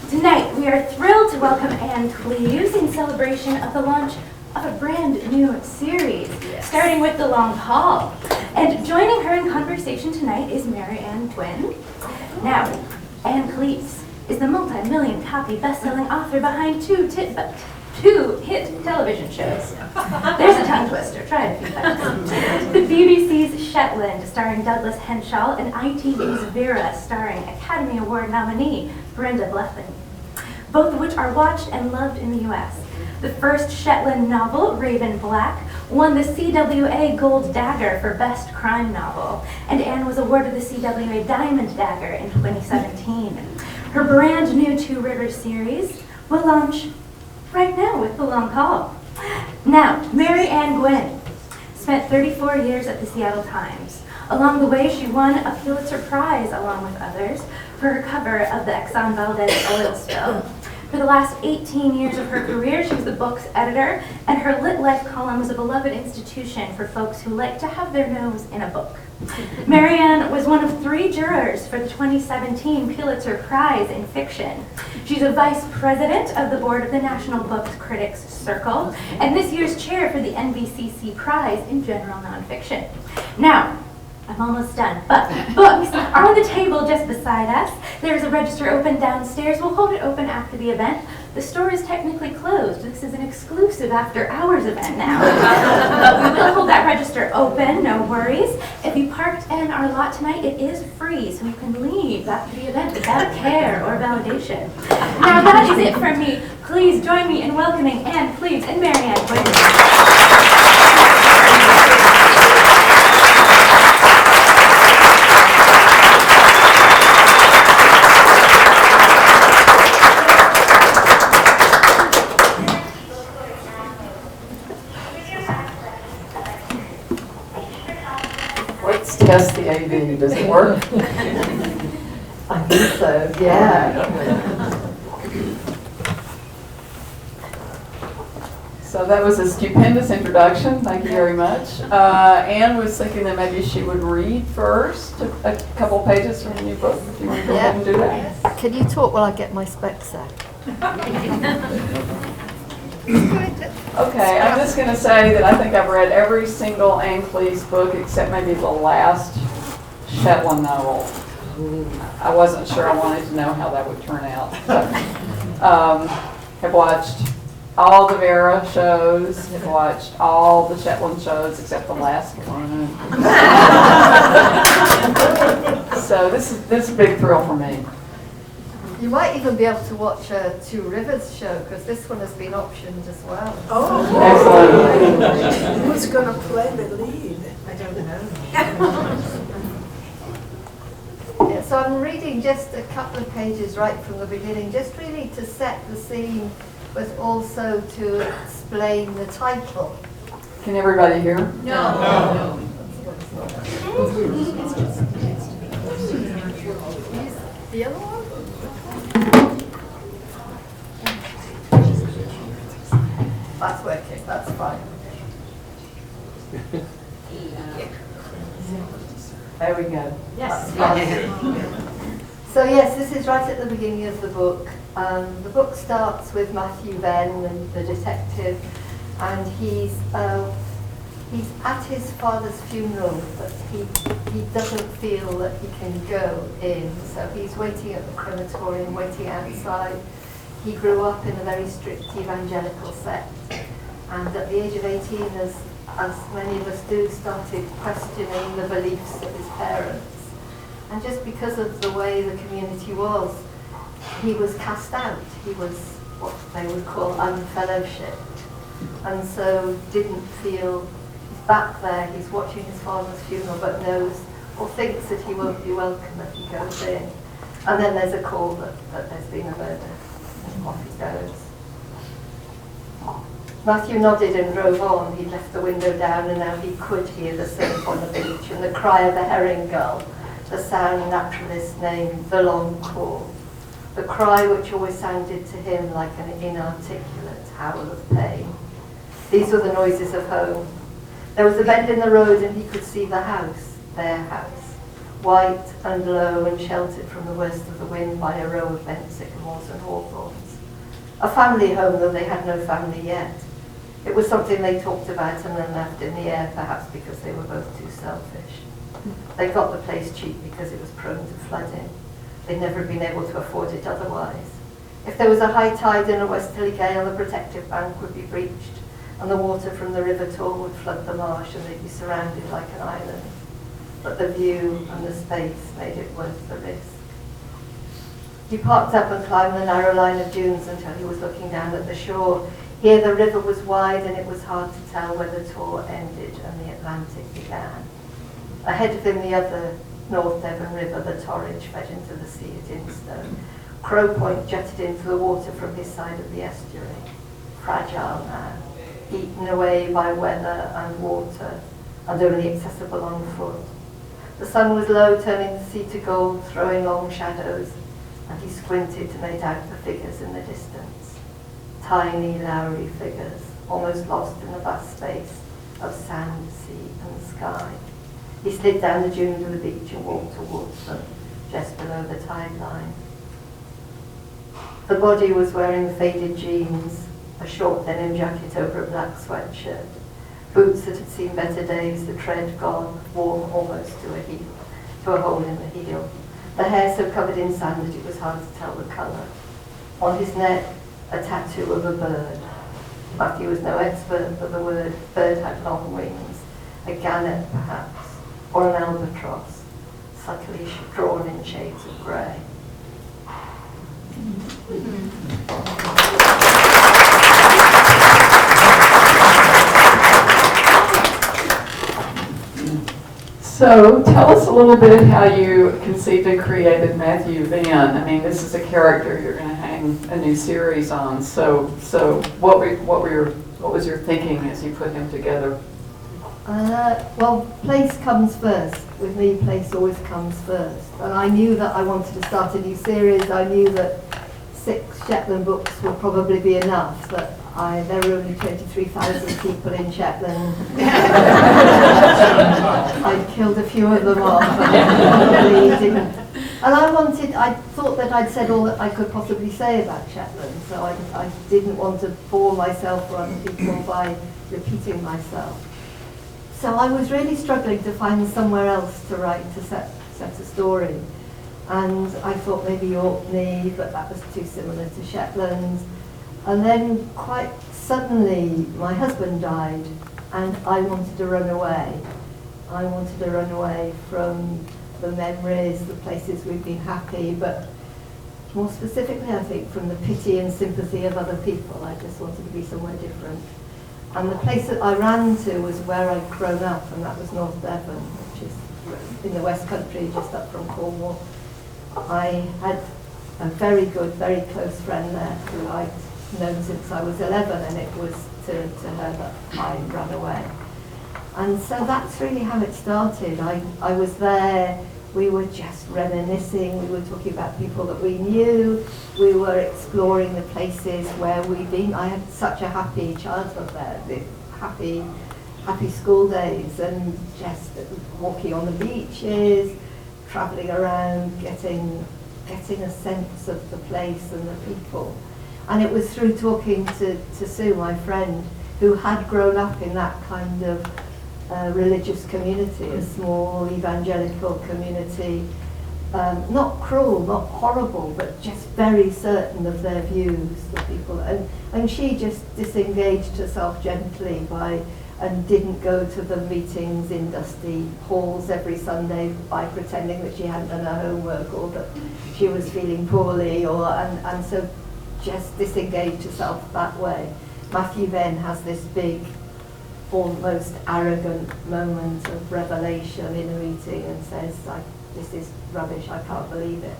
Tonight, we are thrilled to welcome Ann Cleeves in celebration of the launch of a brand new series, starting with The Long Haul. And joining her in conversation tonight is Mary Ann Twin. Now, Ann Cleeves is the multi-million copy best-selling author behind two hit television shows. There's a tongue twister, try it a few times. The BBC's Shetland, starring Douglas Henshaw, and ITV's Vera, starring Academy Award nominee Brenda Blethyn, both of which are watched and loved in the US. The first Shetland novel, Raven Black, won the CWA Gold Dagger for Best Crime Novel, and Ann was awarded the CWA Diamond Dagger in 2017. Her brand new Two Rivers series will launch right now with The Long Haul. Now, Mary Ann Gwynn spent 34 years at the Seattle Times. Along the way, she won a Pulitzer Prize, along with others, for her cover of the Exxon Valdez oil spill. For the last 18 years of her career, she was the book's editor, and her Lit Life column was a beloved institution for folks who like to have their nose in a book. Mary Ann was one of 3 jurors for the 2017 Pulitzer Prize in Fiction. She's a vice president of the board of the National Book Critics Circle, and this year's chair for the NBCC Prize in General Nonfiction. Now, I'm almost done, but books are on the table just beside us. There's a register open downstairs. We'll hold it open after the event. The store is technically closed. This is an exclusive after-hours event now. But we will hold that register open, no worries. If you parked in our lot tonight, it is free, so you can leave after the event without care or validation. Now that is it from me. Please join me in welcoming Ann Cleeves and Mary Ann Twin. Test the AV. Does it work? I think so, yeah. So that was a stupendous introduction. Thank you very much. Ann was thinking that maybe she would read first a couple pages from the new book. Do you want to go ahead and do that? Can you talk while I get my specs out? Okay, I'm just going to say that I think I've read every single Ann Cleeves book except maybe the last Shetland novel. I wasn't sure I wanted to know how that would turn out. Have watched all the Vera shows, have watched all the Shetland shows except the last one. So this is a big thrill for me. You might even be able to watch a Two Rivers show, because this one has been optioned as well. Oh, excellent. Who's going to play the lead? I don't know. Yeah, so I'm reading just a couple of pages right from the beginning, just really to set the scene, but also to explain the title. Can everybody hear? No. The other one? That's working, that's fine. There we go. Yes. So yes, this is right at the beginning of the book. The book starts with Matthew Venn, the detective, and he's at his father's funeral, but he doesn't feel that he can go in, so he's waiting at the crematorium, waiting outside. He grew up in a very strict evangelical sect, and at the age of 18, as many of us do, started questioning the beliefs of his parents. And just because of the way the community was, he was cast out. He was what they would call unfellowshipped, and so didn't feel back there. He's watching his father's funeral, but knows or thinks that he won't be welcome if he goes in. And then there's a call that there's been a murder. Off he goes. Matthew nodded and drove on. He left the window down, and now he could hear the surf on the beach and the cry of the herring gull, the sound naturalists named the long call, the cry which always sounded to him like an inarticulate howl of pain. These were the noises of home. There was a bend in the road, and he could see the house, their house, white and low and sheltered from the worst of the wind by a row of bent sycamores and hawthorns. A family home, though they had no family yet. It was something they talked about and then left in the air, perhaps because they were both too selfish. They got the place cheap because it was prone to flooding. They'd never been able to afford it otherwise. If there was a high tide and a westerly gale, the protective bank would be breached, and the water from the river Torn would flood the marsh, and they'd be surrounded like an island. But the view and the space made it worth the risk. He parked up and climbed the narrow line of dunes until he was looking down at the shore. Here the river was wide, and it was hard to tell where the Tor ended and the Atlantic began. Ahead of him, the other North Devon river, the Torridge, fed into the sea at Instone. Crow Point jutted into the water from his side of the estuary, fragile now, eaten away by weather and water, and only accessible on foot. The sun was low, turning the sea to gold, throwing long shadows, and he squinted to make out the figures in the distance. Tiny, lowery figures, almost lost in the vast space of sand, sea, and sky. He slid down the dune to the beach and walked towards them, just below the tide line. The body was wearing faded jeans, a short denim jacket over a black sweatshirt, boots that had seen better days, the tread gone, worn almost to a heel, to a hole in the heel. The hair so covered in sand that it was hard to tell the colour. On his neck, a tattoo of a bird. Matthew was no expert, but the word bird had long wings, a gannet perhaps, or an albatross, subtly drawn in shades of grey. So tell us a little bit how you conceived and created Matthew Venn. I mean, this is a character you're going to hang a new series on. So what was your thinking as you put him together? Well, place comes first. With me, place always comes first. And I knew that I wanted to start a new series. I knew that 6 Shetland books would probably be enough, but there were only 23,000 people in Shetland. I'd killed a few of them off, but probably didn't. And I thought that I'd said all that I could possibly say about Shetland, so I didn't want to bore myself or other people by repeating myself. So I was really struggling to find somewhere else to write, to set a story. And I thought maybe Orkney, but that was too similar to Shetland. And then quite suddenly my husband died and I wanted to run away. I wanted to run away from the memories, the places we've been happy, but more specifically I think from the pity and sympathy of other people. I just wanted to be somewhere different. And the place that I ran to was where I'd grown up, and that was North Devon, which is in the West Country, just up from Cornwall. I had a very good, very close friend there who I'd known since I was 11, and it was to her that I ran away. And so that's really how it started. I was there, we were just reminiscing, we were talking about people that we knew, we were exploring the places where we'd been. I had such a happy childhood there, the happy school days, and just walking on the beaches, travelling around, getting a sense of the place and the people. And it was through talking to Sue, my friend, who had grown up in that kind of religious community, a small evangelical community, not cruel, not horrible, but just very certain of their views, the people. And she just disengaged herself gently and didn't go to the meetings in dusty halls every Sunday by pretending that she hadn't done her homework or that she was feeling poorly, and so just disengaged herself that way. Matthew Venn has this big, almost arrogant moment of revelation in a meeting and says, this is rubbish, I can't believe it,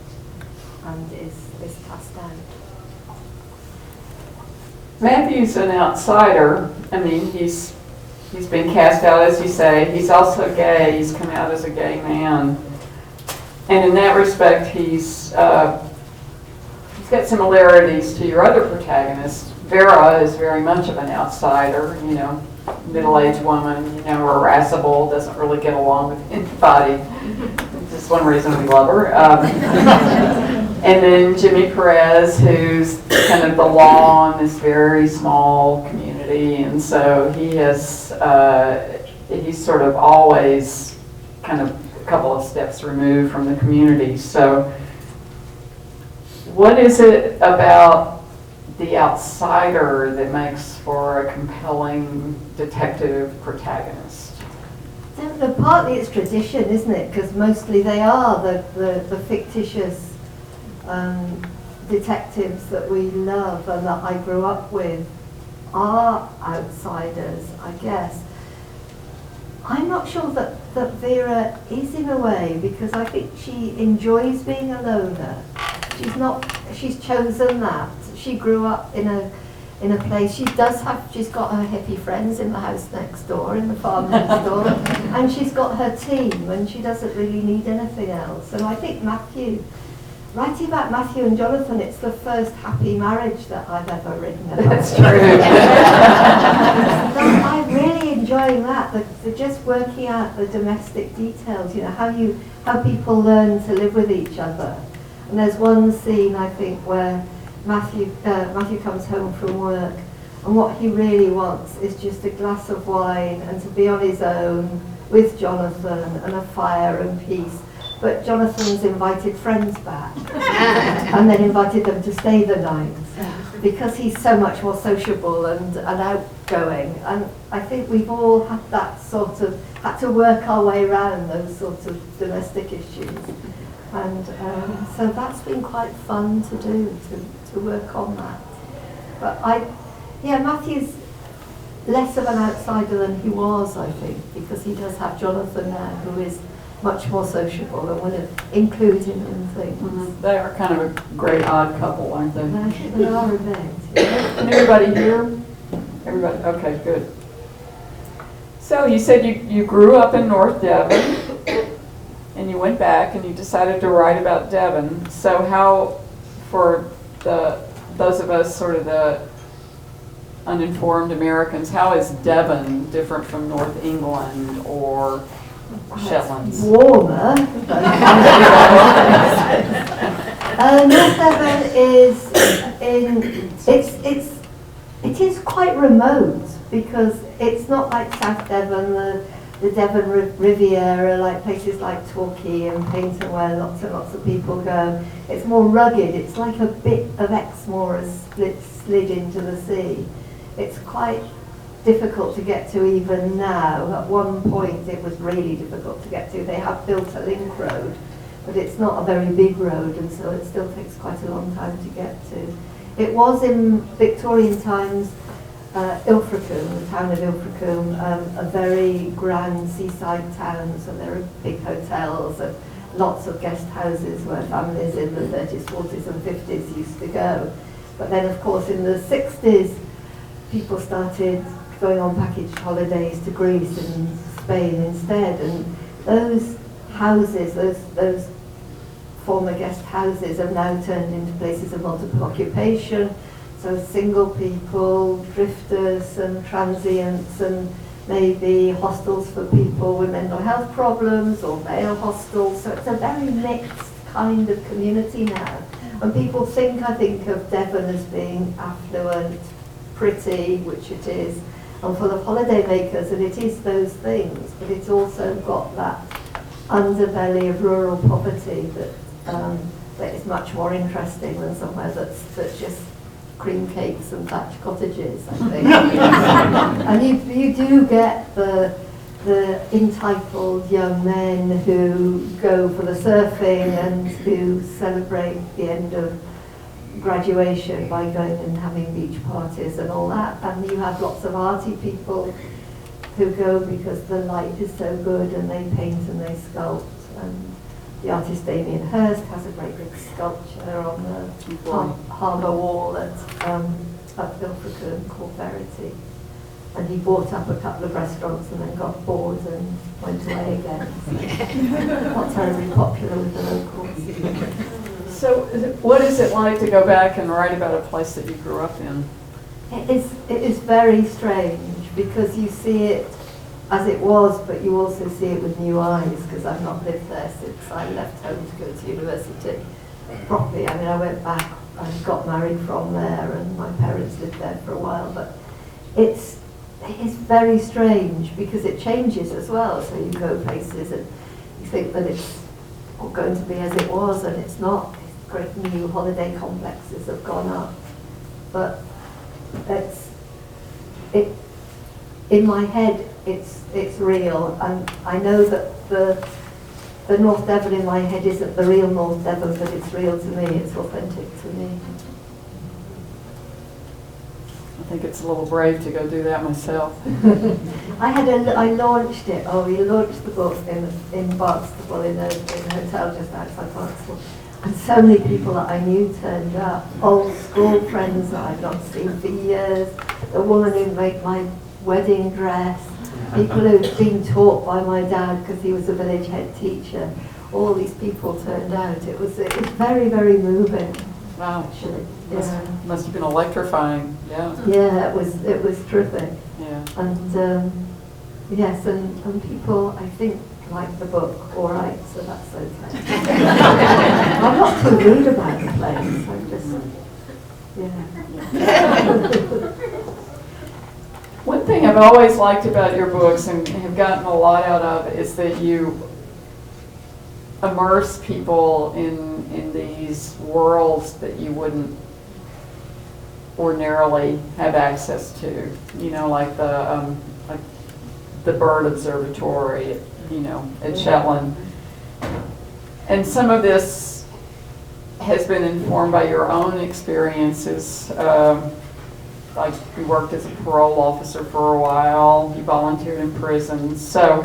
and is cast out. Matthew's an outsider. I mean, he's been cast out, as you say. He's also gay. He's come out as a gay man. And in that respect, he's got similarities to your other protagonists. Vera is very much of an outsider, middle-aged woman, irascible, doesn't really get along with anybody. is one reason we love her. And then Jimmy Perez, who's kind of the law in this very small community, and so he's sort of always kind of a couple of steps removed from the community. So what is it about the outsider that makes for a compelling detective protagonist? Partly it's tradition, isn't it? Because mostly they are the fictitious detectives that we love and that I grew up with are outsiders, I guess. I'm not sure that Vera is in a way, because I think she enjoys being a loner. She's chosen that. She grew up in a place, she's got her hippie friends in the house next door, in the farm next door, and she's got her team, and she doesn't really need anything else. And I think writing about Matthew and Jonathan, it's the first happy marriage that I've ever written about. That's true. I'm really enjoying that, the just working out the domestic details, how people learn to live with each other. And there's one scene, I think, where Matthew comes home from work, and what he really wants is just a glass of wine and to be on his own with Jonathan and a fire and peace. But Jonathan's invited friends back and then invited them to stay the night because he's so much more sociable and outgoing. And I think we've all had had to work our way around those sorts of domestic issues. And so that's been quite fun to do, to work on that. But Matthew's less of an outsider than he was, I think, because he does have Jonathan now, who is much more sociable and will include him in things. Mm-hmm. They are kind of a great odd couple, aren't they? I think they are a bit. Yeah. And everybody here? Everybody? Okay, good. So you said you grew up in North Devon, and you went back and you decided to write about Devon. So how, for those of us sort of the uninformed Americans, how is Devon different from North England or Shetlands? Warmer. North Devon it is quite remote, because it's not like South Devon, the Devon Riviera, like places like Torquay and Paynton, where lots and lots of people go. It's more rugged. It's like a bit of Exmoor has slid into the sea. It's quite difficult to get to even now. At one point it was really difficult to get to. They have built a link road, but it's not a very big road, and so it still takes quite a long time to get to. It was in Victorian times, Ilfracombe, the town of Ilfracombe, a very grand seaside town, so there are big hotels and lots of guest houses where families in the 30s, 40s and 50s used to go. But then of course in the 60s people started going on packaged holidays to Greece and Spain instead, and those houses, those former guest houses have now turned into places of multiple occupation. So single people, drifters and transients, and maybe hostels for people with mental health problems or male hostels. So it's a very mixed kind of community now. And people I think of Devon as being affluent, pretty, which it is, and full of holiday makers, and it is those things, but it's also got that underbelly of rural poverty that is much more interesting than somewhere that's just cream cakes and thatched cottages, I think. And you do get the entitled young men who go for the surfing and who celebrate the end of graduation by going and having beach parties and all that. And you have lots of arty people who go because the light is so good, and they paint and they sculpt. And the artist Damien Hirst has a great big sculpture on the harbour wall at Ilfracombe called Verity. And he bought up a couple of restaurants and then got bored and went away again. Not terribly popular with the locals. So what is it like to go back and write about a place that you grew up in? It is very strange, because you see it as it was, but you also see it with new eyes, because I've not lived there since I left home to go to university properly. I mean, I went back and got married from there, and my parents lived there for a while, but it's very strange because it changes as well. So you go places and you think that it's going to be as it was, and it's not. Great new holiday complexes have gone up, but in my head it's real, and I know that the North Devon in my head isn't the real North Devon, but it's real to me. It's authentic to me. I think it's a little brave to go do that myself. I launched it. Oh, we launched the book in Barnstable in a hotel just outside Barnstable. And so many people that I knew turned up. Old school friends that I've not seen for years. The woman who made my wedding dress. People who'd been taught by my dad because he was a village head teacher. All these people turned out. It was very, very moving. Wow. Actually. Must have been electrifying. Yeah. Yeah, it was terrific. Yeah. And yes, and people, I think, like the book, all right, so that's okay. I'm not too rude about the place. I'm just, One thing I've always liked about your books and have gotten a lot out of is that you immerse people in these worlds that you wouldn't ordinarily have access to. You know, like the bird observatory, you know, at Shetland. And some of this has been informed by your own experiences. Like you worked as a parole officer for a while, you volunteered in prisons. So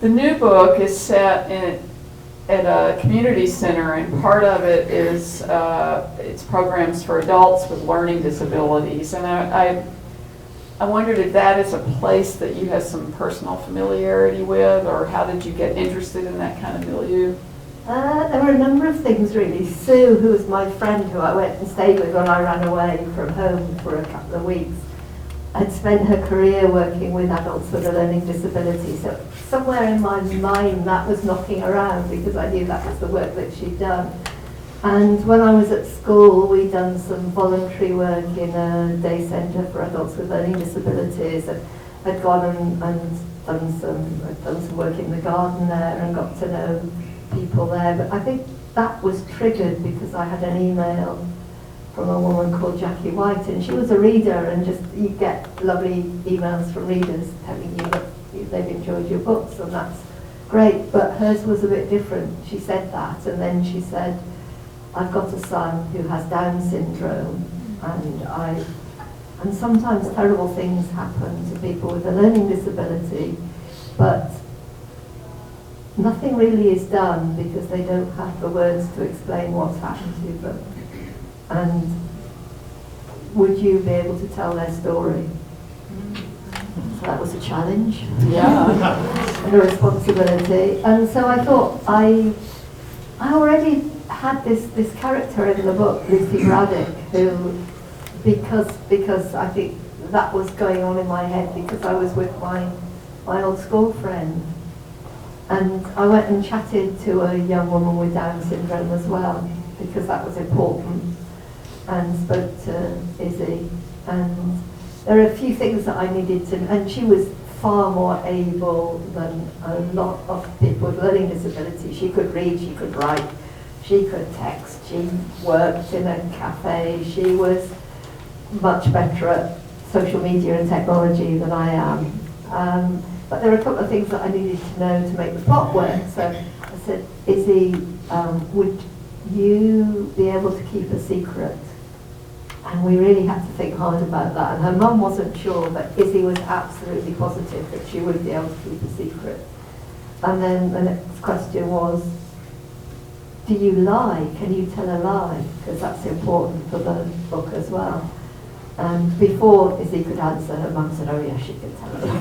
the new book is set at a community center, and part of it is it's programs for adults with learning disabilities. And I wondered if that is a place that you have some personal familiarity with, or how did you get interested in that kind of milieu? There were a number of things really. Sue, who was my friend who I went and stayed with when I ran away from home for a couple of weeks, had spent her career working with adults with a learning disability. So somewhere in my mind that was knocking around because I knew that was the work that she'd done. And when I was at school, we'd done some voluntary work in a day centre for adults with learning disabilities, and I'd gone and done some work in the garden there and got to know people there. But I think that was triggered because I had an email from a woman called Jackie White, and she was a reader, and just you get lovely emails from readers telling you that they've enjoyed your books, and that's great. But hers was a bit different. She said that, and then she said, I've got a son who has Down syndrome, and sometimes terrible things happen to people with a learning disability, but nothing really is done because they don't have the words to explain what's happened to them. And would you be able to tell their story? So that was a challenge. Yeah. And a responsibility. And so I thought I already had this character in the book, Lucy Braddock, who, because I think that was going on in my head because I was with my old school friend. And I went and chatted to a young woman with Down syndrome as well, because that was important, and spoke to Izzy. And there are a few things that I needed to, and she was far more able than a lot of people with learning disability. She could read, she could write, she could text, she worked in a cafe, she was much better at social media and technology than I am. But there were a couple of things that I needed to know to make the plot work. So I said, Izzy, would you be able to keep a secret? And we really had to think hard about that. And her mum wasn't sure, but Izzy was absolutely positive that she would be able to keep a secret. And then the next question was, do you lie? Can you tell a lie? Because that's important for the book as well. And before Izzy could answer, her mum said, oh yeah, she can tell a lie.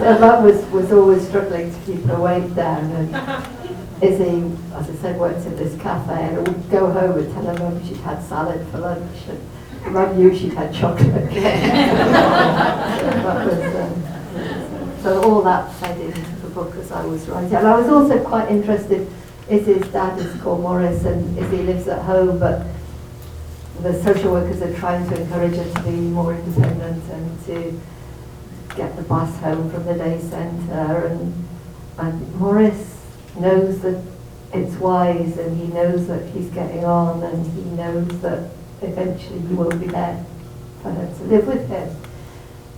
Her mum was always struggling to keep her weight down, and Izzy, as I said, worked at this cafe, and would go home and tell her mum she'd had salad for lunch, and Run you, she'd had chocolate. So all that fed into the book as I was writing. And I was also quite interested, Izzy's dad is called Morris and Izzy lives at home, but the social workers are trying to encourage her to be more independent and to get the bus home from the day centre. And Morris knows that it's wise, and he knows that he's getting on, and he knows that eventually he won't be there for her to live with him.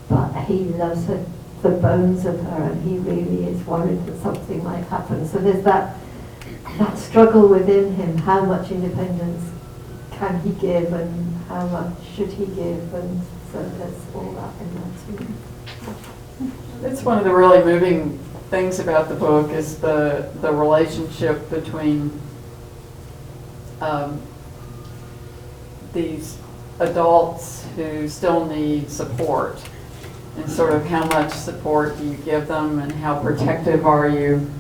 But he loves her, the bones of her, and he really is worried that something might happen. So there's that struggle within him. How much independence can he give, and how much should he give? And so there's all that in there too. It's one of the really moving things about the book is the relationship between these adults who still need support, and sort of how much support do you give them, and how protective are you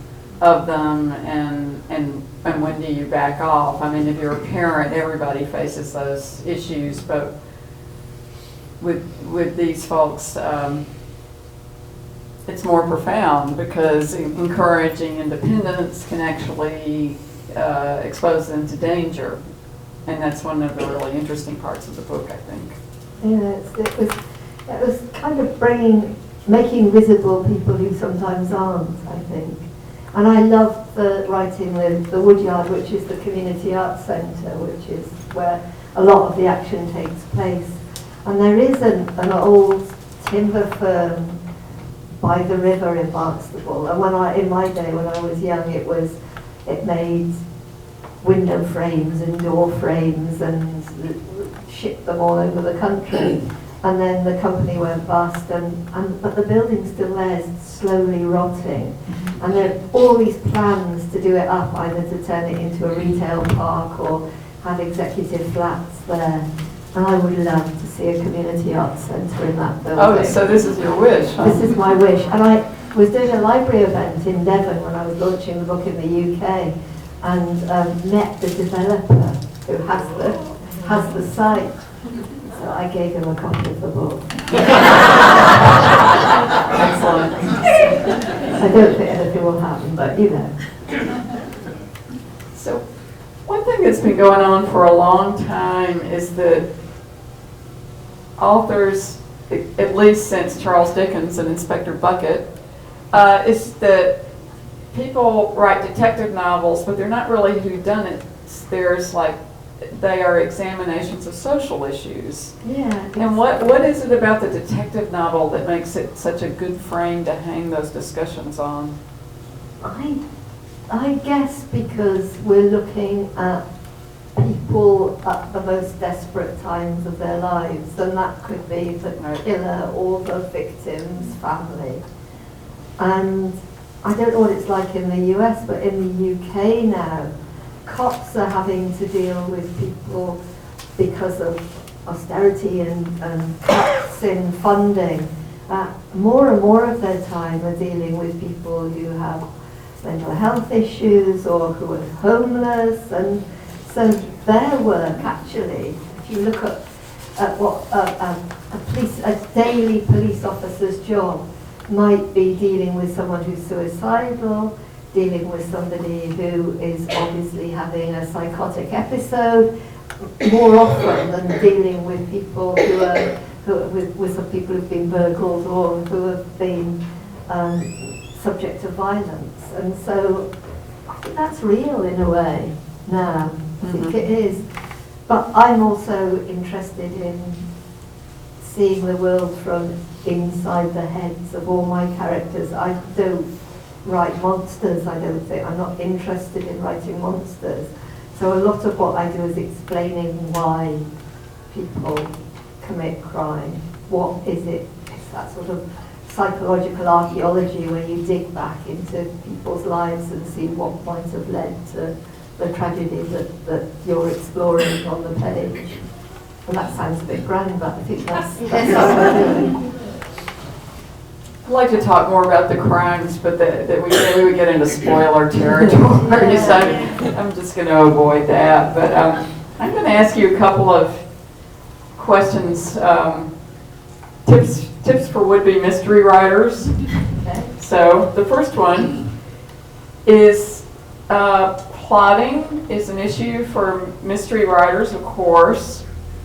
of them, and when do you back off? I mean, if you're a parent, everybody faces those issues, but with these folks, it's more profound, because encouraging independence can actually expose them to danger. And that's one of the really interesting parts of the book, I think. Yeah, it was kind of making visible people who sometimes aren't, I think. And I love the writing with the Woodyard, which is the community arts centre, which is where a lot of the action takes place. And there is an old timber firm by the river in Barnstable. And in my day, when I was young, it made window frames and door frames and shipped them all over the country. And then the company went bust, but the building's still there, it's slowly rotting. And there are all these plans to do it up, either to turn it into a retail park or have executive flats there. And I would love to see a community arts centre in that building. Oh, so this is your wish, huh? This is my wish. And I was doing a library event in Devon when I was launching the book in the UK, and met the developer who has the site. So I gave him a copy of the book. Excellent. I don't think anything will happen, but you know. So one thing that's been going on for a long time is that authors, at least since Charles Dickens and Inspector Bucket, is that people write detective novels, but they're not really whodunits. They are examinations of social issues. Yeah. And what is it about the detective novel that makes it such a good frame to hang those discussions on? I guess because we're looking at people at the most desperate times of their lives, and that could be the killer or the victim's family. And I don't know what it's like in the US, but in the UK now, cops are having to deal with people because of austerity and cuts in funding. More and more of their time are dealing with people who have mental health issues or who are homeless, and so their work actually, if you look at what a daily police officer's job might be, dealing with someone who's suicidal, dealing with somebody who is obviously having a psychotic episode, more often than dealing with people with some people who've been burgled or who have been subject to violence. And so I think that's real in a way now. I think it is. But I'm also interested in seeing the world from inside the heads of all my characters. I don't write monsters, I don't think. I'm not interested in writing monsters. So a lot of what I do is explaining why people commit crime. What is it? It's that sort of psychological archaeology where you dig back into people's lives and see what might have led to the tragedy that you're exploring on the page. And that sounds a bit grand, but I think that's what we're doing. I'd like to talk more about the crimes, but that we would get into spoiler territory, so I'm just going to avoid that. But I'm going to ask you a couple of questions, tips for would-be mystery writers. Okay. So the first one is plotting is an issue for mystery writers, of course.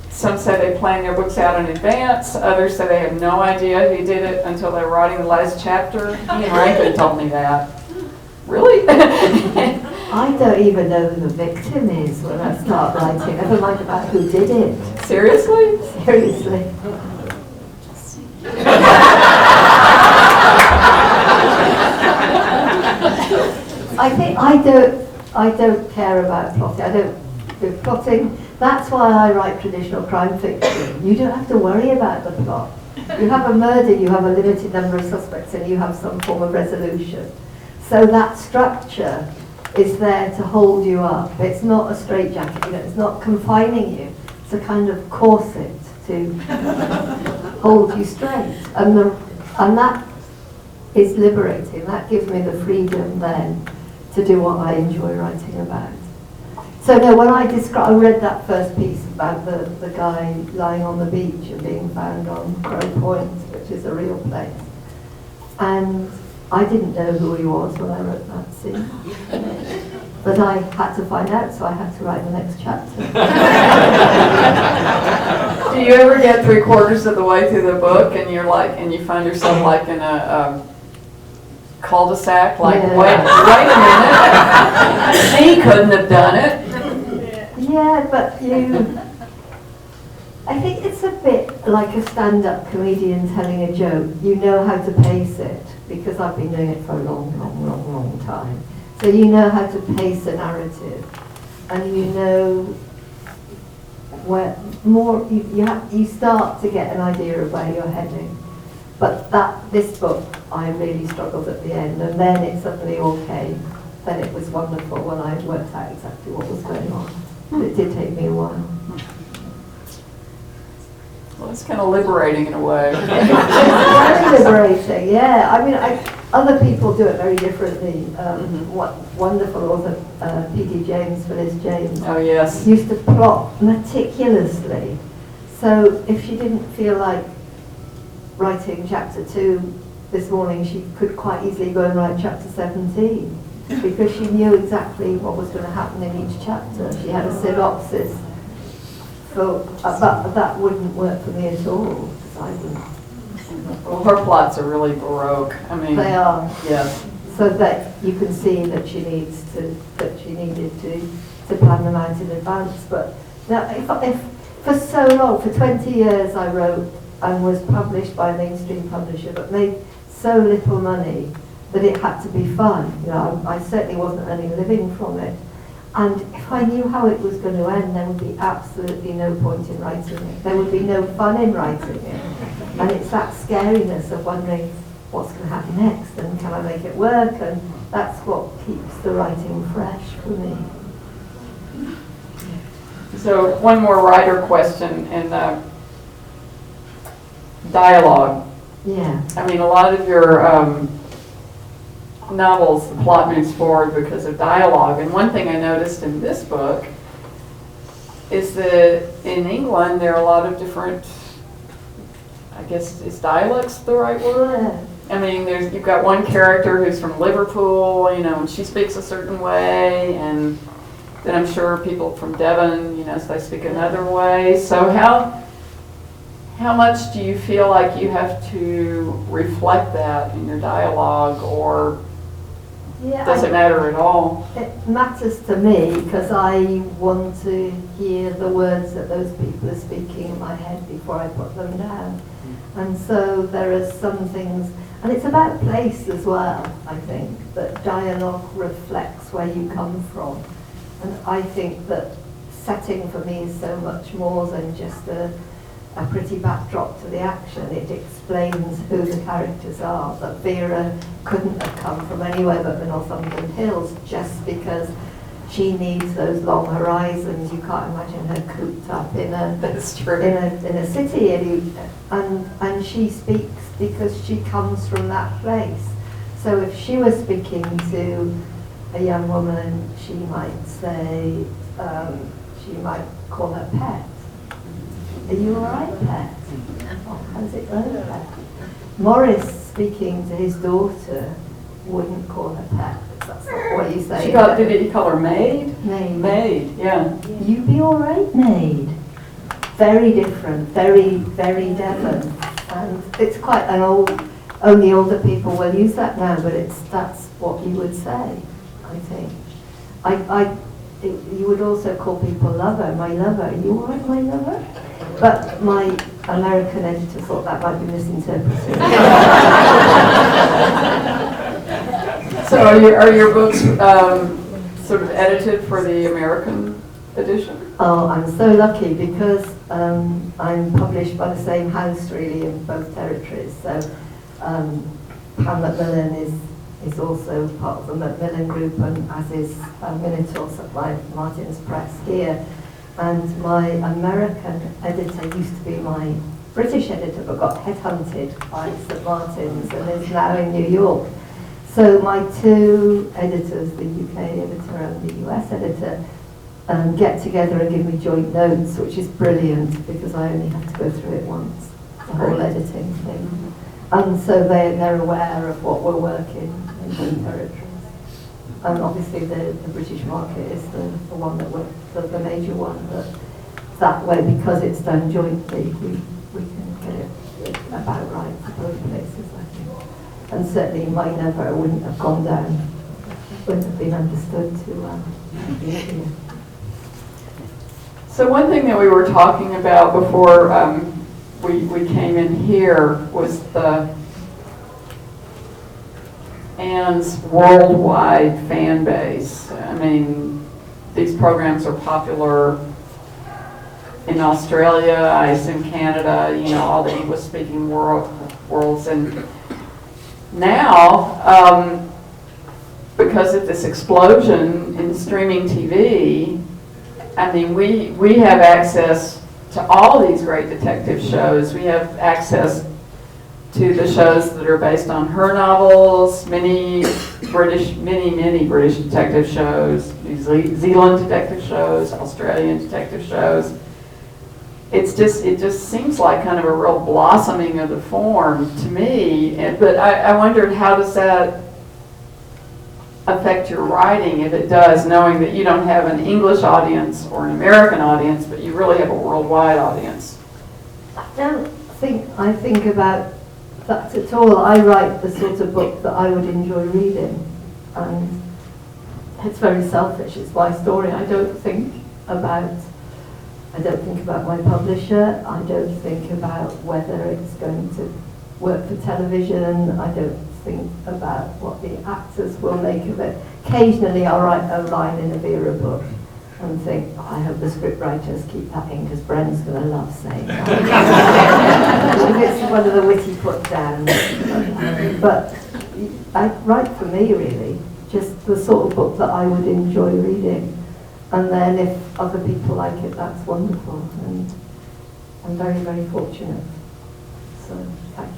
Some say they plan their books out in advance. Others say they have no idea who did it until they're writing the last chapter. Ian Rankin told me that. Really? I don't even know who the victim is when I start writing, never mind about who did it. Seriously? Seriously. I think I don't care about plotting. I don't do plotting. That's why I write traditional crime fiction. You don't have to worry about the plot. You have a murder, you have a limited number of suspects, and you have some form of resolution. So that structure is there to hold you up. It's not a straitjacket, you know, it's not confining you. It's a kind of corset to hold you straight. And that is liberating. That gives me the freedom then to do what I enjoy writing about. So no, when I read that first piece about the guy lying on the beach and being found on Crow Point, which is a real place. And I didn't know who he was when I wrote that scene. But I had to find out, so I had to write the next chapter. Do you ever get 3/4 of the way through the book and you're like, and you find yourself like in a cul-de-sac, like, Yeah. wait a minute, she couldn't have done it. Yeah, but I think it's a bit like a stand-up comedian telling a joke. You know how to pace it, because I've been doing it for a long time. So you know how to pace a narrative, and you know where more you start to get an idea of where you're heading. But this book, I really struggled at the end, and then it suddenly all came. Then it was wonderful when I worked out exactly what was going on. But it did take me a while. Well, it's kind of liberating in a way. It's very liberating, yeah. I mean, other people do it very differently. Wonderful author, P.D. James, Phyllis James, Oh, yes. used to plot meticulously. So if she didn't feel like writing chapter 2 this morning, she could quite easily go and write chapter 17, because she knew exactly what was going to happen in each chapter. She had a synopsis. So that wouldn't work for me at all, because I wouldn't. Well, her plots are really baroque. I mean, They are. yes. So that you can see that she needed to plan them out in advance. But now, if for so long, for 20 years, I wrote and was published by a mainstream publisher, but made so little money that it had to be fun. You know, I certainly wasn't earning a living from it. And if I knew how it was going to end, there would be absolutely no point in writing it. There would be no fun in writing it. And it's that scariness of wondering what's going to happen next, and can I make it work? And that's what keeps the writing fresh for me. So one more writer question, and dialogue. Yeah. I mean, a lot of your novels, the plot moves forward because of dialogue. And one thing I noticed in this book is that in England there are a lot of different, I guess, is dialects the right word? Yeah. I mean, you've got one character who's from Liverpool, you know, and she speaks a certain way, and then I'm sure people from Devon, you know, so they speak another way. So how much do you feel like you have to reflect that in your dialogue, or does it matter at all? It matters to me, because I want to hear the words that those people are speaking in my head before I put them down. And so there are some things, and it's about place as well, I think, that dialogue reflects where you come from. And I think that setting for me is so much more than just a pretty backdrop to the action. It explains who the characters are. That Vera couldn't have come from anywhere but the Northumberland Hills, just because she needs those long horizons. You can't imagine her cooped up in That's true. a city, and she speaks because she comes from that place. So if she was speaking to a young woman, she might say, she might call her pet. Are you all right, Pet? How's it going, Pet? Morris, speaking to his daughter, wouldn't call her Pet. That's not what you say. Did he call her Maid? Maid. Maid, yeah. You be all right, Maid. Very different, very, very Devon. And it's quite an only older people will use that now, but that's what you would say, I think. You would also call people lover, my lover. Are you all right, my lover? But my American editor thought that might be misinterpreted. So are your books sort of edited for the American edition? Oh, I'm so lucky because I'm published by the same house really in both territories. So Pam Macmillan is also part of the Macmillan group, and as is Minotaur Supply Martin's Press here. And my American editor used to be my British editor, but got headhunted by St. Martin's and is now in New York. So my two editors, the UK editor and the US editor, get together and give me joint notes, which is brilliant because I only have to go through it once, the whole editing thing. And so they're aware of what we're working in both territories. And obviously the British market is the one that we're, the major one, but that way, because it's done jointly, we can get it about right for both places, I think. And certainly my never wouldn't have gone down, wouldn't have been understood to be here. So one thing that we were talking about before we came in here was Ann's worldwide fan base. I mean, these programs are popular in Australia, I assume Canada, all the English-speaking worlds. And now, because of this explosion in streaming TV, I mean, we have access to all these great detective shows. We have access to the shows that are based on her novels, many British detective shows, New Zealand detective shows, Australian detective shows. It just seems like kind of a real blossoming of the form to me. But I wondered, how does that affect your writing, if it does, knowing that you don't have an English audience or an American audience, but you really have a worldwide audience? I think about that at all. I write the sort of book that I would enjoy reading, and it's very selfish. It's my story. I don't think about my publisher. I don't think about whether it's going to work for television. I don't think about what the actors will make of it. Occasionally I'll write a line in a Vera book and think, oh, I hope the script writers keep that in because Bren's going to love saying that. It's one of the witty put downs. But I write for me really, just the sort of book that I would enjoy reading. And then if other people like it, that's wonderful. And I'm very, very fortunate. So thank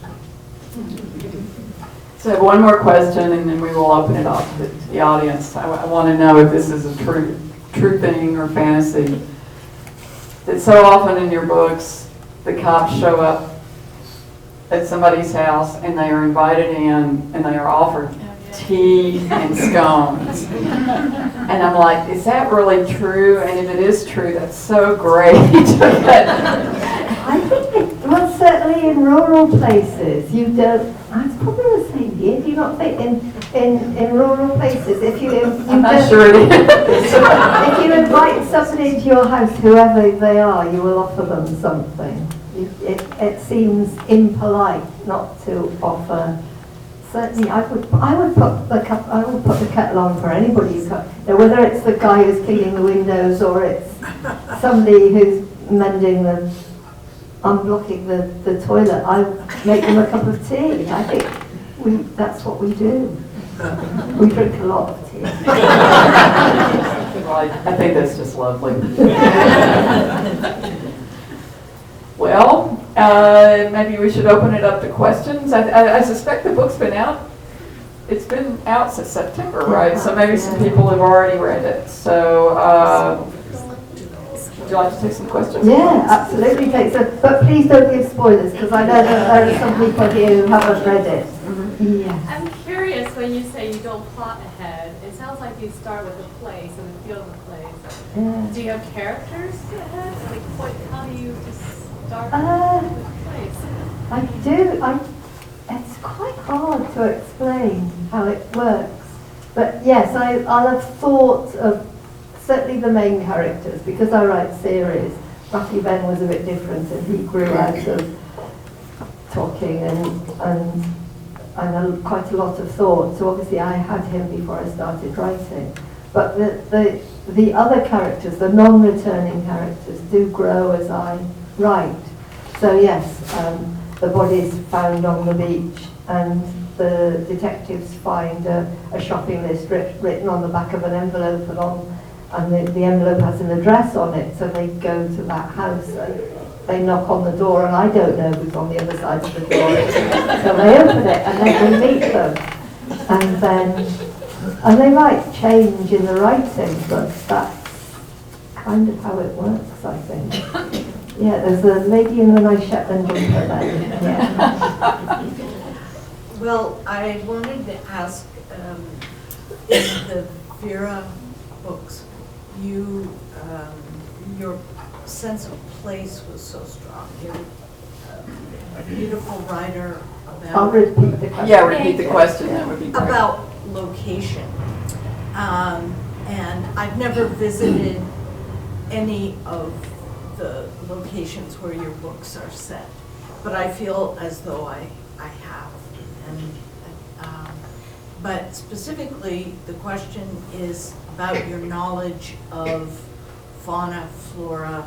you. So I have one more question, and then we will open it up to the audience. I want to know if this is a true thing or fantasy. That so often in your books, the cops show up at somebody's house and they are invited in and they are offered tea and scones. And I'm like, is that really true? And if it is true, that's so great. I think well, certainly in rural places, you don't. It's probably the same here. Do you not think in rural places, if you I'm not sure it is. if you invite somebody into your house, whoever they are, you will offer them something. It seems impolite not to offer. Certainly, I would put the kettle on for anybody who's got, whether it's the guy who's cleaning the windows or it's somebody who's mending unblocking the toilet. I make them a cup of tea. I think that's what we do. We drink a lot of tea. I think that's just lovely. Well, maybe we should open it up to questions. I suspect the book's been out. It's been out since September, right? So maybe some people have already read it. So Would you like to take some questions? Yeah, absolutely. Take some, but please don't give spoilers because I know that there are some people here who haven't read it. Yeah. I'm curious when you say you don't plot ahead. It sounds like you start with the place and the feel of the place. Yeah. Do you have characters ahead? Like, how do you just start with the place? I do. It's quite hard to explain how it works. But yes, I'll have thought of certainly the main characters because I write series. Matthew Venn was a bit different and he grew out of talking and quite a lot of thought. So obviously I had him before I started writing. But the other characters, the non-returning characters, do grow as I write. So yes, the body's found on the beach and the detectives find a shopping list written on the back of an envelope and the envelope has an address on it, so they go to that house and they knock on the door and I don't know who's on the other side of the door. So they open it and then we meet them. And they might change in the writing, but that's kind of how it works, I think. Yeah, there's a lady in a nice Shetland jumper there. Yeah. Well, I wanted to ask, in the Vera books, your sense of place was so strong. You're a beautiful writer I'll about repeat the question. Yeah, repeat the question, that would be great. about location. And I've never visited any of the locations where your books are set, but I feel as though I have. And but specifically, the question is about your knowledge of fauna, flora,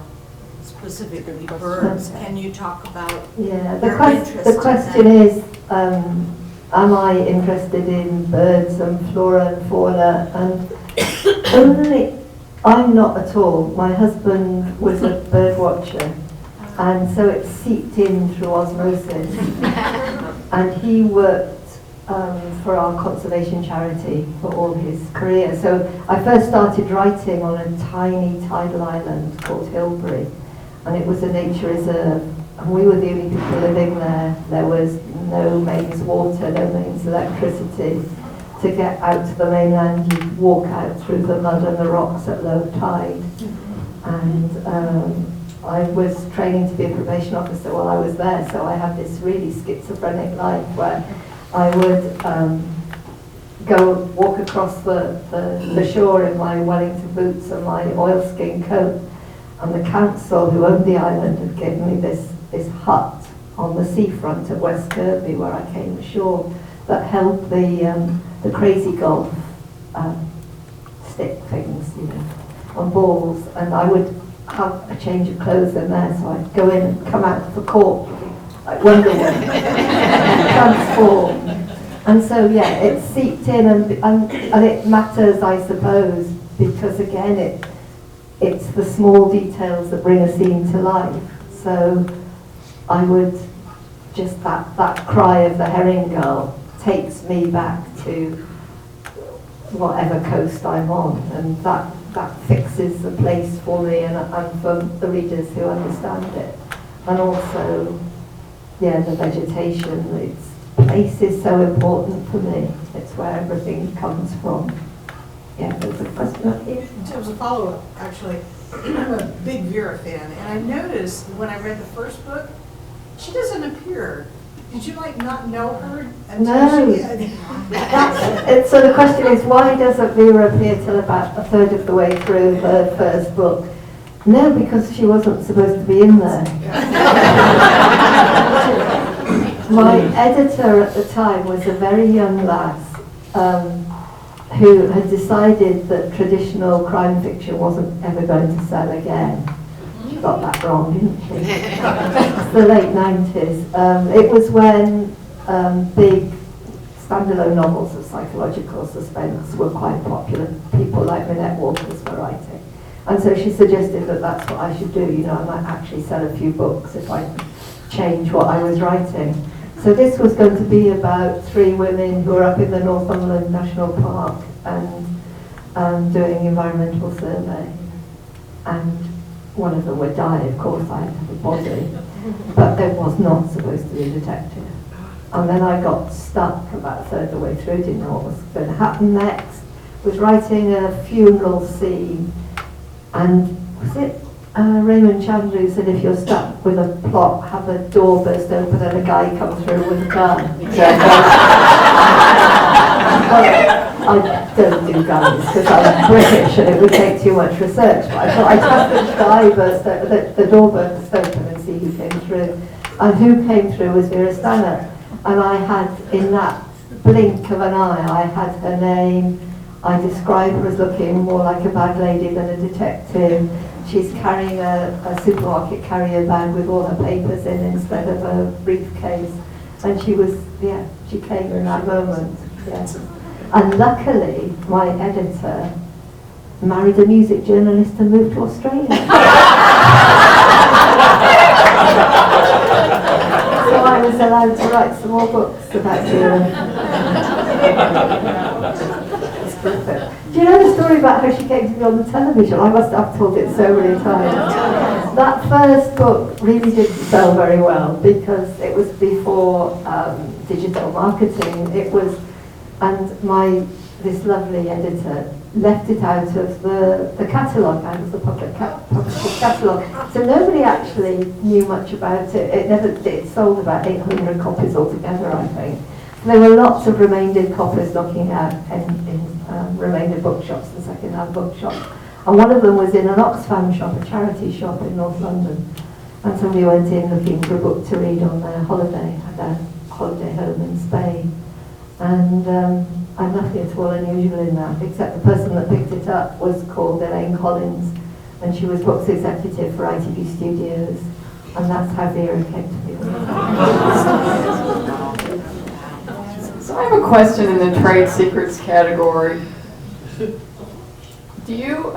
specifically birds. Can you talk about Yeah, your interest the in question that? is, am I interested in birds and flora and fauna? And only, I'm not at all. My husband was a bird watcher, and so it seeped in through osmosis. And he worked for our conservation charity for all his career. So I first started writing on a tiny tidal island called Hilbury, and it was a nature reserve. And we were the only people living there. There was no mains water, no mains electricity. To get out to the mainland, you'd walk out through the mud and the rocks at low tide. And I was training to be a probation officer while I was there, so I had this really schizophrenic life where I would go walk across the shore in my Wellington boots and my oilskin coat, and the council who owned the island had given me this hut on the seafront at West Kirby where I came ashore that held the crazy golf stick things, you know, on balls, and I would have a change of clothes in there, so I'd go in and come out for court like Wonder Woman, transform. And so yeah, it seeped in, and it matters, I suppose, because again, it's the small details that bring a scene to life. So I would just that cry of the herring gull takes me back to whatever coast I'm on, and that fixes the place for me and for the readers who understand it. And also, yeah, the vegetation, place is so important for me. It's where everything comes from. Yeah, there's a question up here. In terms of follow-up, actually, I'm a big Vera fan, and I noticed when I read the first book, she doesn't appear. Did you not know her until No. So the question is, why doesn't Vera appear till about a third of the way through the first book? No, because she wasn't supposed to be in there. My editor at the time was a very young lass who had decided that traditional crime fiction wasn't ever going to sell again. She got that wrong, didn't she? It's the late 90s. It was when big standalone novels of psychological suspense were quite popular. People like Minette Walters were writing. And so she suggested that that's what I should do. You know, I might actually sell a few books if I change what I was writing. So this was going to be about 3 women who were up in the Northumberland National Park and doing environmental survey. And one of them would die, of course I had to have a body, but there was not supposed to be a detective. And then I got stuck about a third of the way through, didn't know what was going to happen next. Was writing a funeral scene, and was it Raymond Chandler who said if you're stuck with a plot, have a door burst open and a guy come through with a gun. I don't do guns because I'm British and it would take too much research, but I thought I'd have the door burst open and see who came through. And who came through was Vera Stanhope. And I had, in that blink of an eye, I had her name. I described her as looking more like a bag lady than a detective. She's carrying a supermarket carrier bag with all her papers in instead of a briefcase. And she was, she came in that moment. Yeah. And luckily, my editor married a music journalist and moved to Australia. So I was allowed to write some more books about Vera. Do you know the story about how she came to be on the television? I must have told it so many times. That first book really didn't sell very well because it was before digital marketing. It was, and this lovely editor left it out of the catalogue, out of the publisher's catalogue. So nobody actually knew much about it. It sold about 800 copies altogether, I think. There were lots of remainder copies knocking out in remainder bookshops and second-hand bookshops. And one of them was in an Oxfam shop, a charity shop in North London. And so we went in looking for a book to read on their holiday, had a holiday home in Spain. And nothing at all unusual in that, except the person that picked it up was called Elaine Collins, and she was books executive for ITV Studios, and that's how Vera came to be. So I have a question in the trade secrets category. Do you,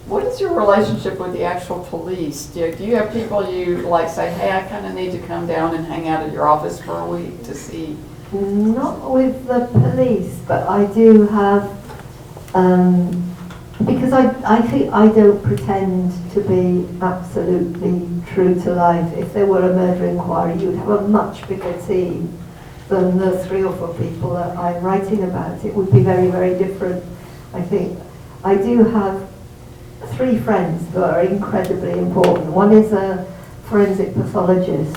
what is your relationship with the actual police? Do you have people you like say, hey, I kind of need to come down and hang out at your office for a week to see? Not with the police, but I do have, because I think I don't pretend to be absolutely true to life. If there were a murder inquiry, you'd have a much bigger team than the 3 or 4 people that I'm writing about. It would be very, very different, I think. I do have 3 friends who are incredibly important. One is a forensic pathologist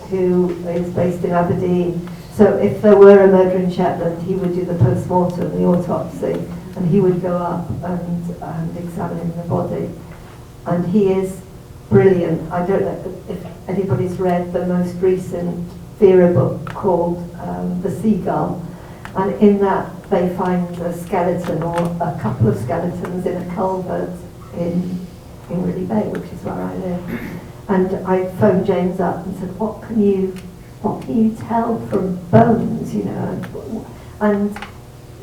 who is based in Aberdeen. So if there were a murder in Shetland, he would do the post-mortem, the autopsy, and he would go up and examine the body. And he is brilliant. I don't know if anybody's read the most recent Vera book called The Seagull. And in that they find a skeleton or a couple of skeletons in a culvert in Ridley Bay, which is where I live. And I phoned James up and said, what can you tell from bones, you know? And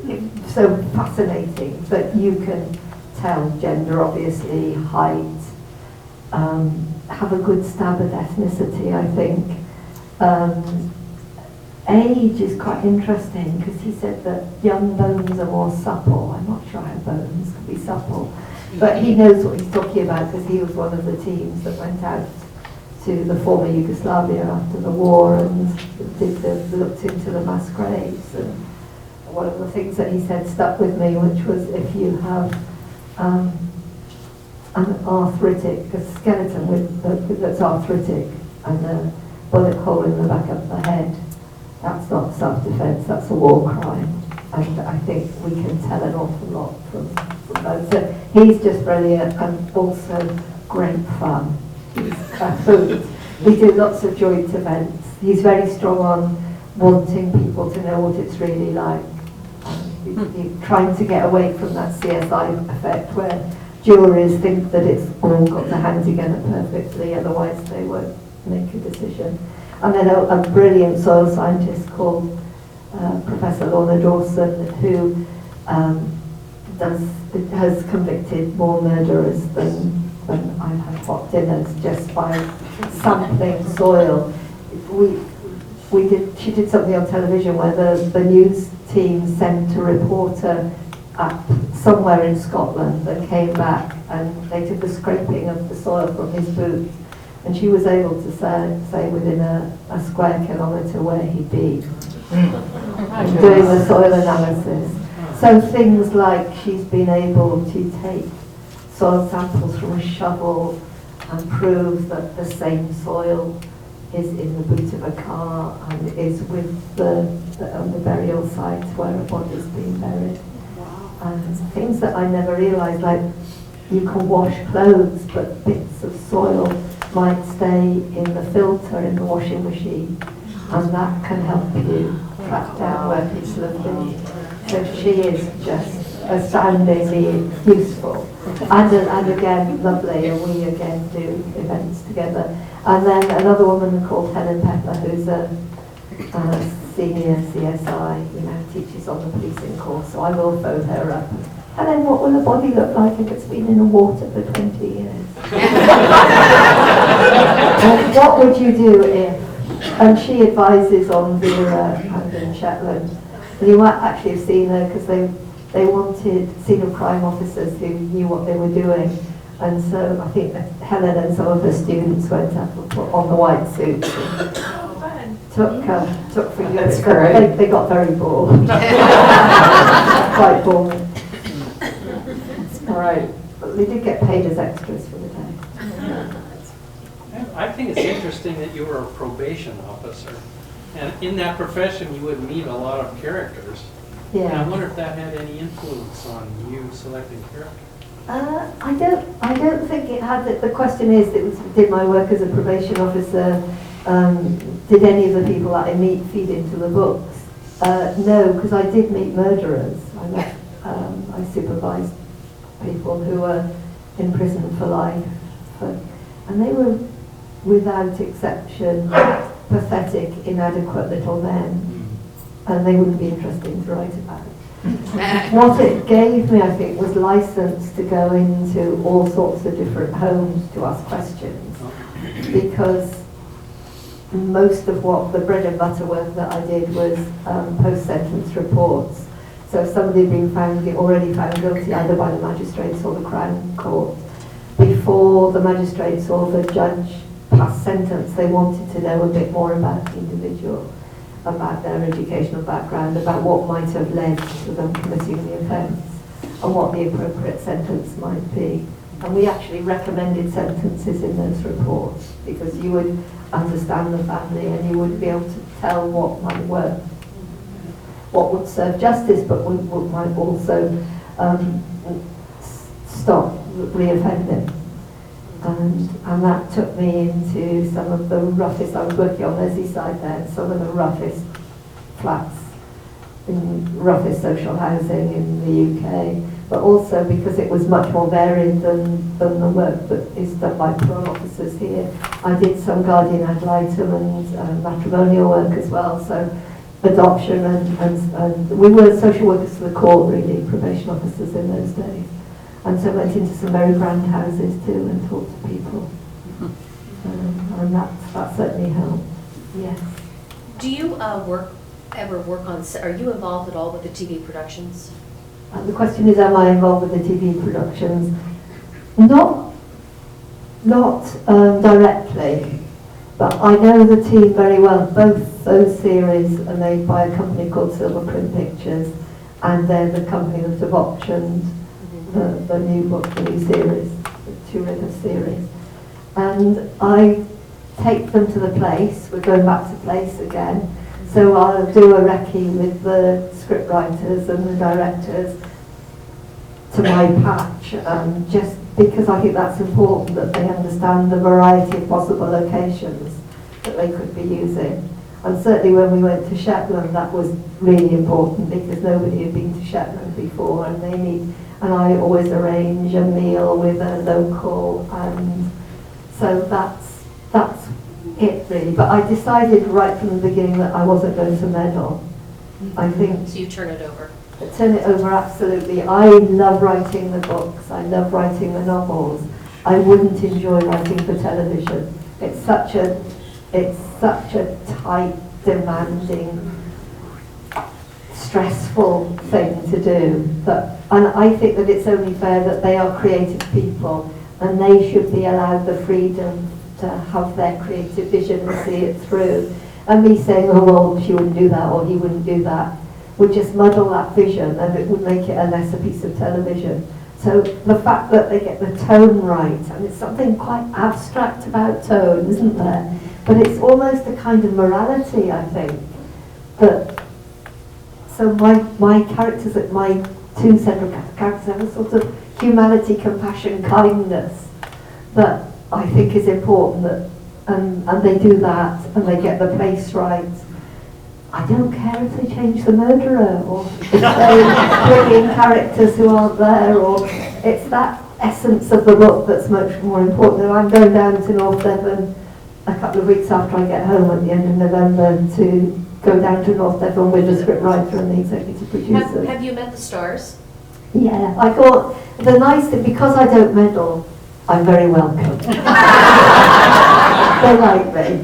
it's so fascinating that you can tell gender, obviously, height, have a good stab at ethnicity, I think. Age is quite interesting because he said that young bones are more supple. I'm not sure how bones can be supple, but he knows what he's talking about because he was one of the teams that went out to the former Yugoslavia after the war and looked into the mass graves. And one of the things that he said stuck with me, which was if you have an arthritic, a skeleton that's arthritic and a bullet hole in the back of the head, that's not self-defense, that's a war crime. And I think we can tell an awful lot from those. So he's just brilliant and also great fun. We do lots of joint events. He's very strong on wanting people to know what it's really like. Trying to get away from that CSI effect where juries think that it's all got to hang together perfectly, otherwise they won't make a decision. And then a brilliant soil scientist called Professor Lorna Dawson, who has convicted more murderers than I've had hot dinners just by sampling soil. She did something on television where the news team sent a reporter up somewhere in Scotland and came back, and they did the scraping of the soil from his boots, and she was able to say within a square kilometre where he'd be, doing the soil analysis. So things like she's been able to take soil samples from a shovel and prove that the same soil is in the boot of a car and is with on the burial site where a body's been buried. And things that I never realised, like you can wash clothes, but bits of soil might stay in the filter in the washing machine, and that can help you track down where people have been. So she is just astoundingly useful. And again, lovely, and we again do events together. And then another woman called Helen Pepper, who's a senior CSI, teaches on the policing course, so I will phone her up. Helen, what will a body look like if it's been in the water for 20 years? And what would you do if? And she advises on Vera and in Shetland. And you might actually have seen her because they wanted senior crime officers who knew what they were doing. And so I think Helen and some of her students went up and put on the white suits. Took for years. They got very bored. Quite bored. All right. But they did get paid as extras for the day. I think it's interesting that you were a probation officer. And in that profession, you would meet a lot of characters. Yeah. And I wonder if that had any influence on you selecting characters. I don't think it had. The question is, did my work as a probation officer, did any of the people that I meet feed into the books? No, because I did meet murderers. I supervised people who were in prison for life, and they were, without exception, pathetic, inadequate little men, and they wouldn't be interesting to write about. What it gave me, I think, was license to go into all sorts of different homes to ask questions, because most of what the bread and butter work that I did was post-sentence reports. So if somebody had been already found guilty either by the magistrates or the Crown Court, before the magistrates or the judge passed sentence, they wanted to know a bit more about the individual, about their educational background, about what might have led to them committing the offence, and what the appropriate sentence might be. And we actually recommended sentences in those reports, because you would understand the family and you would be able to tell what might work, what would serve justice, but what might also stop reoffending. And that took me into some of the roughest, I was working on Merseyside then, some of the roughest flats, in roughest social housing in the UK, but also because it was much more varied than the work that is done by parole officers here. I did some guardian ad litem and matrimonial work as well, so adoption and we were social workers to the court, really, probation officers in those days. And so went into some very grand houses too and talked to people. And that certainly helped, yes. Do you ever work on, are you involved at all with the TV productions? The question is, am I involved with the TV productions? Not directly, but I know the team very well. Both those series are made by a company called Silver Print Pictures, and they're the company that have optioned the new book, the new series, the Two Rivers series. And I take them to the place. We're going back to place again. So I'll do a recce with the script writers and the directors to my patch, just because I think that's important that they understand the variety of possible locations that they could be using. And certainly when we went to Shetland, that was really important because nobody had been to Shetland before, and I always arrange a meal with a local, and so that's it really. But I decided right from the beginning that I wasn't going to meddle. I think So you turn it over? Turn it over, absolutely. I love writing the books. I love writing the novels. I wouldn't enjoy writing for television. It's such a tight, demanding, stressful thing to do. And I think that it's only fair that they are creative people and they should be allowed the freedom to have their creative vision and see it through. And me saying, oh well, she wouldn't do that or he wouldn't do that, would just muddle that vision and it would make it a lesser piece of television. So the fact that they get the tone right, and it's something quite abstract about tone, isn't there? But it's almost a kind of morality, I think. So my characters, my two central characters have a sort of humanity, compassion, kindness that I think is important, and they do that and they get the place right. I don't care if they change the murderer or if they bring in characters who aren't there, or it's that essence of the book that's much more important. And I'm going down to North Devon a couple of weeks after I get home at the end of November to go down to North Devon with the script writer and the executive producer. Have you met the stars? Yeah, I thought the nice thing, because I don't meddle, I'm very welcome. They like me.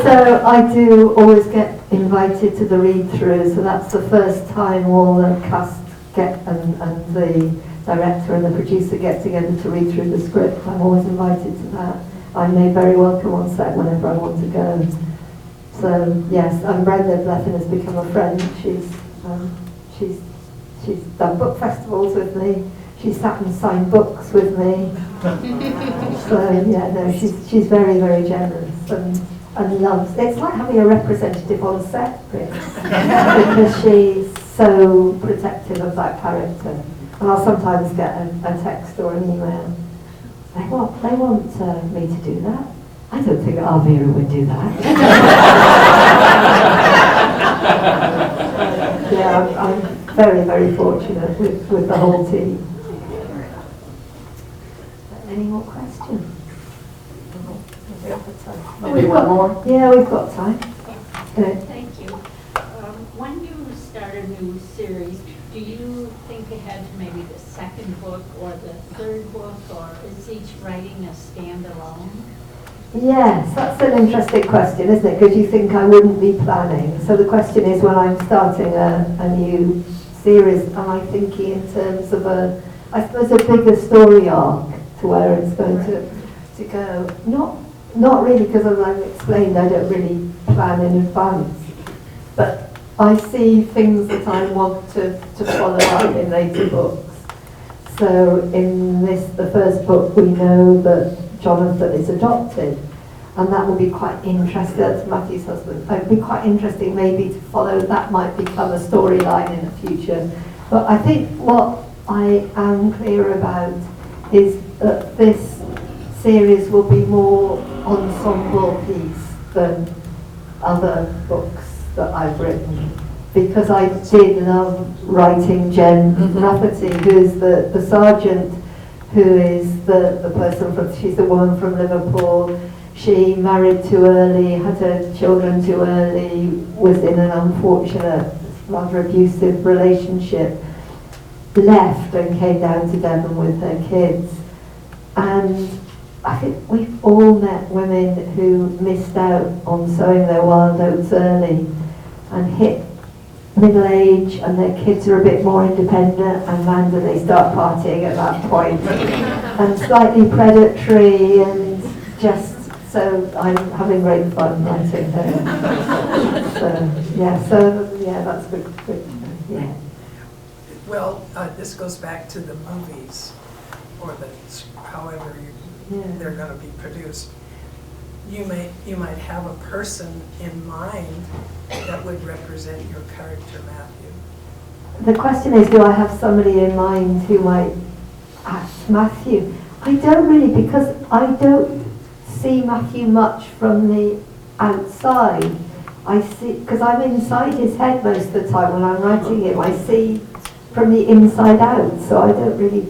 So I do always get invited to the read-through, so that's the first time all the cast get and the director and the producer get together to read through the script. I'm always invited to that. I'm made very welcome on set whenever I want to go. So yes, and Brenda Bleffin has become a friend. She's done book festivals with me. She's sat and signed books with me. So yeah, no, she's very, very generous and loves. It's like having a representative on set, really, because she's so protective of that character. And I'll sometimes get a text or an email. They want me to do that. I don't think Arvira would do that. Yeah, I'm very, very fortunate with the whole team. Any more questions? Maybe one more? Yeah, we've got time. Good. Thank you. When you start a new series, do you think ahead to maybe the second book or the third book, or is each writing a standalone? Yes, that's an interesting question, isn't it? Because you think I wouldn't be planning. So the question is, when I'm starting a new series, am I thinking in terms of I suppose, a bigger story arc to where it's going to go? Not really, because as I've explained, I don't really plan in advance. But I see things that I want to follow up in later books. So in the first book, we know that Jonathan is adopted, and that will be quite interesting. That's Matthew's husband. It would be quite interesting maybe to follow. That might become a storyline in the future. But I think what I am clear about is that this series will be more ensemble piece than other books that I've written, because I did love writing Jen Rafferty, who is the sergeant, who is the person she's the woman from Liverpool. She married too early, had her children too early, was in an unfortunate, rather abusive relationship, left and came down to Devon with her kids. And I think we've all met women who missed out on sowing their wild oats early and hit middle age, and their kids are a bit more independent, and man, do they start partying at that point. And slightly predatory, and just, so I'm having great fun writing her. So that's good, yeah. Well, this goes back to the movies, or however they're going to be produced. You might have a person in mind that would represent your character, Matthew. The question is, do I have somebody in mind who might act Matthew? I don't really, because I don't see Matthew much from the outside. I see, because I'm inside his head most of the time when I'm writing him. I see from the inside out, so I don't really.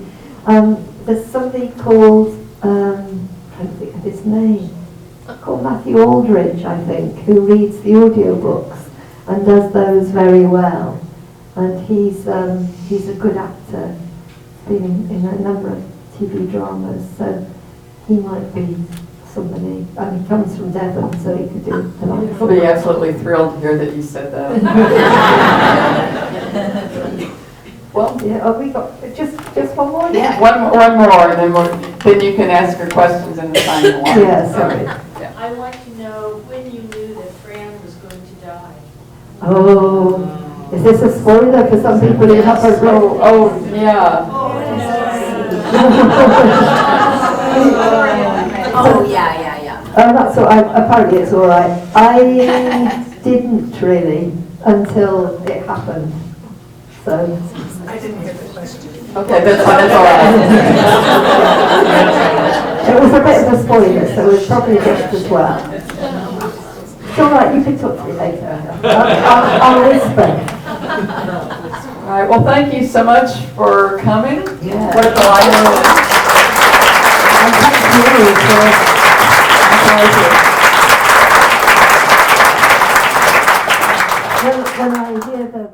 There's somebody called, I'm trying to think of his name, called Matthew Aldridge, I think, who reads the audiobooks and does those very well. And he's a good actor, been in a number of TV dramas, so he might be somebody. And he comes from Devon, so he could do it. I'll be absolutely thrilled to hear that you said that. Well, Yeah, oh, we got just one more? Yeah. one more, and then you can ask your questions in the final one. Yeah, sorry. I'd like to know when you knew that Fran was going to die. Oh, is this a spoiler for some people who haven't read? Oh, yeah. Oh, yeah. Oh, that's all right. Apparently it's all right. I didn't really until it happened. So, I didn't hear the question. Okay, that's all right. it was a bit of a spoiler, so it's probably just as well. It's all right, you can talk to me later. I'll whisper. All right, well, thank you so much for coming. Yeah. What a delight. And thank you for when I hear the